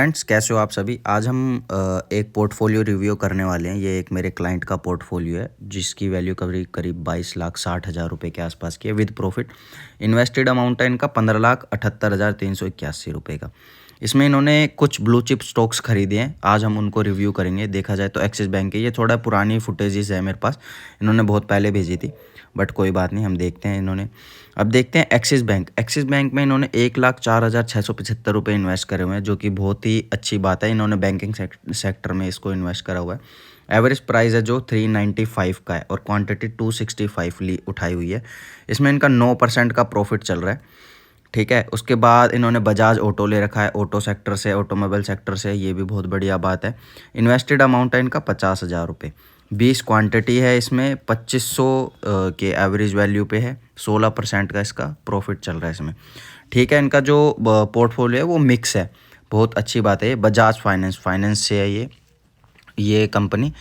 Friends, कैसे हो आप सभी। आज हम एक पोर्टफोलियो रिव्यू करने वाले हैं। ये एक मेरे क्लाइंट का पोर्टफोलियो है जिसकी वैल्यू करीब करीब 22,60,000 रुपये के आसपास की है विद प्रॉफिट। इन्वेस्टेड अमाउंट है इनका 15,78,381 रुपये का। इसमें इन्होंने कुछ ब्लू चिप स्टॉक्स खरीदे हैं, आज हम उनको रिव्यू करेंगे। देखा जाए तो एक्सिस बैंक है, ये थोड़ा पुरानी फुटेजेस है मेरे पास, इन्होंने बहुत पहले भेजी थी, बट कोई बात नहीं, हम देखते हैं इन्होंने। अब देखते हैं एक्सिस बैंक में इन्होंने 1,04,675 रुपये इन्वेस्ट करे हुए हैं, जो कि बहुत ही अच्छी बात है। इन्होंने बैंकिंग सेक्टर में इसको इन्वेस्ट करा हुआ है। एवरेज प्राइस है जो 395 का है और क्वांटिटी 265 ली उठाई हुई है। इसमें इनका 9% का प्रॉफिट चल रहा है, ठीक है। उसके बाद इन्होंने बजाज ऑटो ले रखा है, ऑटो सेक्टर से, ऑटोमोबाइल सेक्टर से, ये भी बहुत बढ़िया बात है। इन्वेस्टेड अमाउंट है इनका 50,000 रुपये। 20 क्वांटिटी है, इसमें 2500 के एवरेज वैल्यू पे है। 16% का इसका प्रॉफिट चल रहा है इसमें, ठीक है। इनका जो पोर्टफोलियो है वो मिक्स है, बहुत अच्छी बात है। ये बजाज फाइनेंस से है ये कंपनी।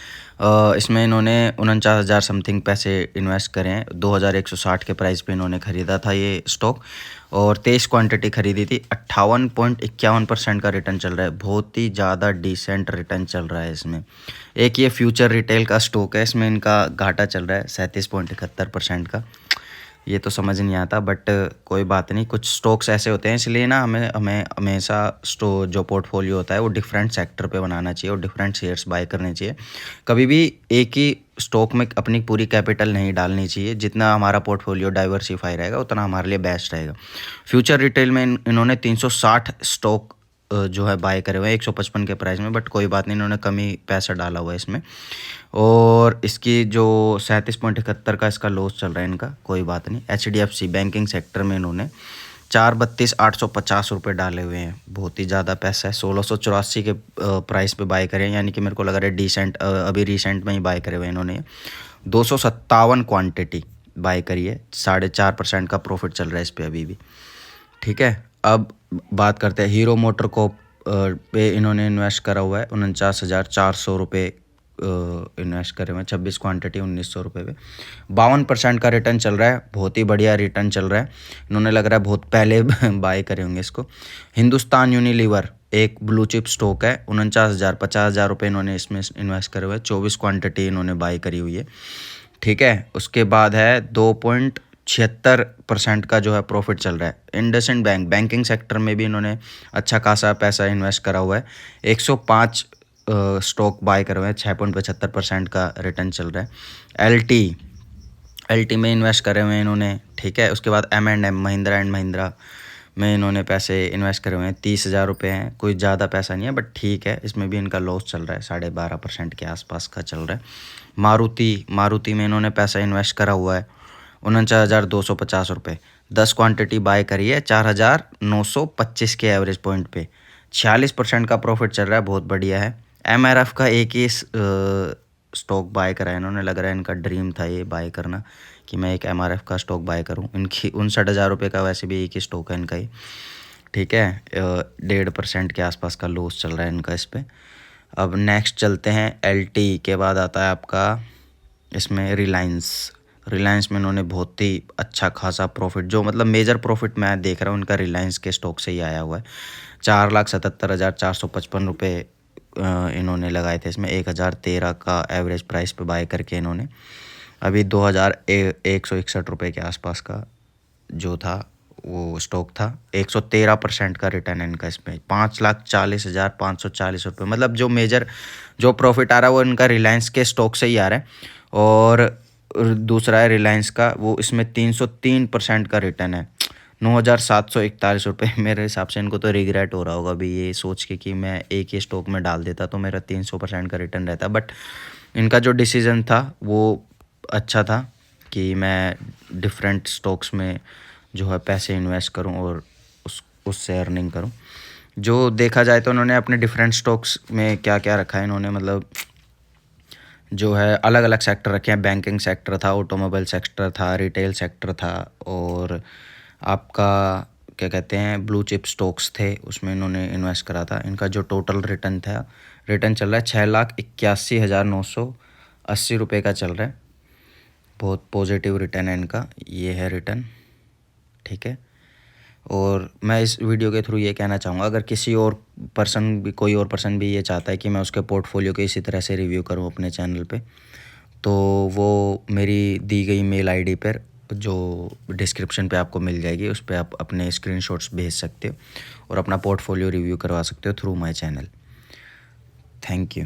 इसमें इन्होंने 49,000 समथिंग पैसे इन्वेस्ट करे हैं। 2,160 के प्राइस पे इन्होंने ख़रीदा था ये स्टॉक और 23 क्वांटिटी खरीदी थी। 58.51% का रिटर्न चल रहा है, बहुत ही ज़्यादा डिसेंट रिटर्न चल रहा है इसमें। एक ये फ्यूचर रिटेल का स्टॉक है, इसमें इनका घाटा चल रहा है 37.71% का। ये तो समझ नहीं आता, बट कोई बात नहीं। कुछ स्टॉक्स ऐसे होते हैं, इसलिए ना हमें हमें हमेशा जो पोर्टफोलियो होता है वो डिफरेंट सेक्टर पे बनाना चाहिए और डिफरेंट शेयर्स बाय करने चाहिए। कभी भी एक ही स्टॉक में अपनी पूरी कैपिटल नहीं डालनी चाहिए। जितना हमारा पोर्टफोलियो डाइवर्सिफाई रहेगा उतना हमारे लिए बेस्ट रहेगा। फ्यूचर रिटेल में इन्होंने 360 स्टॉक जो है बाय करे हुए हैं 155 के प्राइस में, बट कोई बात नहीं, इन्होंने कम ही पैसा डाला हुआ है इसमें। और इसकी जो 37.71 का इसका लॉस चल रहा है इनका, कोई बात नहीं। HDFC बैंकिंग सेक्टर में इन्होंने 432,850 रुपये डाले हुए हैं, बहुत ही ज़्यादा पैसा है। 1684 के प्राइस पे बाय करें, यानी कि मेरे को लग रहा है डिसेंट, अभी रिसेंट में ही बाय करे हुए हैं इन्होंने। 257 क्वांटिटी बाय करी है, 4.5% का प्रॉफिट चल रहा है इस पर अभी भी, ठीक है। अब बात करते हैं हीरो मोटर कॉर्प पे इन्होंने इन्वेस्ट करा हुआ है 49,400 रुपये इन्वेस्ट करे हुए हैं। 26 क्वांटिटी 1,900 रुपये पे 52% का रिटर्न चल रहा है, बहुत ही बढ़िया रिटर्न चल रहा है। इन्होंने लग रहा है बहुत पहले बाय करे होंगे इसको। हिंदुस्तान यूनिलीवर एक ब्लू चिप स्टॉक है, 50,000 रुपये इन्होंने इसमें इन्वेस्ट करे हुए हैं। 24 क्वांटिटी इन्होंने बाय करी हुई है, ठीक है। उसके बाद है 2.76% का जो है प्रॉफिट चल रहा है। इंडसइंड बैंक बैंकिंग सेक्टर में भी इन्होंने अच्छा खासा पैसा इन्वेस्ट करा हुआ है। 105 स्टॉक बाय कर हुए हैं, 6.75% का रिटर्न चल रहा है। एल टी में इन्वेस्ट करे हुए हैं इन्होंने, ठीक है। उसके बाद M&M महिंद्रा एंड महिंद्रा में इन्होंने पैसे इन्वेस्ट करे हुए हैं, 30,000 रुपये हैं। कोई ज़्यादा पैसा नहीं है, बट ठीक है। इसमें भी इनका लॉस चल रहा है, 12.5% के आसपास का चल रहा है। मारुति में इन्होंने पैसा इन्वेस्ट करा हुआ है 49,250 रुपये। 10 क्वांटिटी बाय करी है 4,925 के एवरेज पॉइंट पे। 46% का प्रॉफिट चल रहा है, बहुत बढ़िया है। MRF का एक ही स्टॉक बाय करा है इन्होंने, लग रहा है इनका ड्रीम था ये बाय करना कि मैं एक MRF का स्टॉक बाय करूं। इनकी 59,000 रुपये का वैसे भी एक ही स्टॉक है इनका ही, ठीक है। 1.5% के आसपास का लॉस चल रहा है इनका इस पर। अब नेक्स्ट चलते हैं LT के बाद आता है आपका इसमें रिलायंस में इन्होंने बहुत ही अच्छा खासा प्रॉफिट, जो मतलब मेजर प्रॉफिट मैं देख रहा हूँ इनका रिलायंस के स्टॉक से ही आया हुआ है। 4,77,455 रुपये इन्होंने लगाए थे इसमें। 1,013 का एवरेज प्राइस पे बाय करके इन्होंने अभी 2,161 रुपये के आसपास का जो था वो स्टॉक था। 113% का रिटर्न है इनका इसमें। 5,40,540 रुपये, मतलब जो प्रॉफिट आ रहा है वो इनका रिलायंस के स्टॉक से ही आ रहा है। और दूसरा है रिलायंस का, वो इसमें 303% का रिटर्न है, 9,741 रुपये। मेरे हिसाब से इनको तो रिग्रेट हो रहा होगा अभी ये सोच के कि मैं एक ही स्टॉक में डाल देता तो मेरा 300% का रिटर्न रहता। बट इनका जो डिसीज़न था वो अच्छा था कि मैं डिफरेंट स्टॉक्स में जो है पैसे इन्वेस्ट करूं और उससे अर्निंग करूं। जो देखा जाए तो उन्होंने अपने डिफरेंट स्टॉक्स में क्या क्या रखा है इन्होंने, मतलब जो है अलग अलग सेक्टर रखे हैं। बैंकिंग सेक्टर था, ऑटोमोबाइल सेक्टर था, रिटेल सेक्टर था, और आपका क्या कहते हैं ब्लू चिप स्टॉक्स थे, उसमें इन्होंने इन्वेस्ट करा था। इनका जो टोटल रिटर्न चल रहा है 6,81,980 रुपये का चल रहा है। बहुत पॉजिटिव रिटर्न है इनका, ये है रिटर्न, ठीक है। और मैं इस वीडियो के थ्रू ये कहना चाहूँगा, अगर किसी और पर्सन भी, कोई और पर्सन भी ये चाहता है कि मैं उसके पोर्टफोलियो के इसी तरह से रिव्यू करूँ अपने चैनल पे, तो वो मेरी दी गई मेल आईडी पर जो डिस्क्रिप्शन पे आपको मिल जाएगी, उस पे आप अपने स्क्रीनशॉट्स भेज सकते हो और अपना पोर्टफोलियो रिव्यू करवा सकते हो through my channel. Thank you.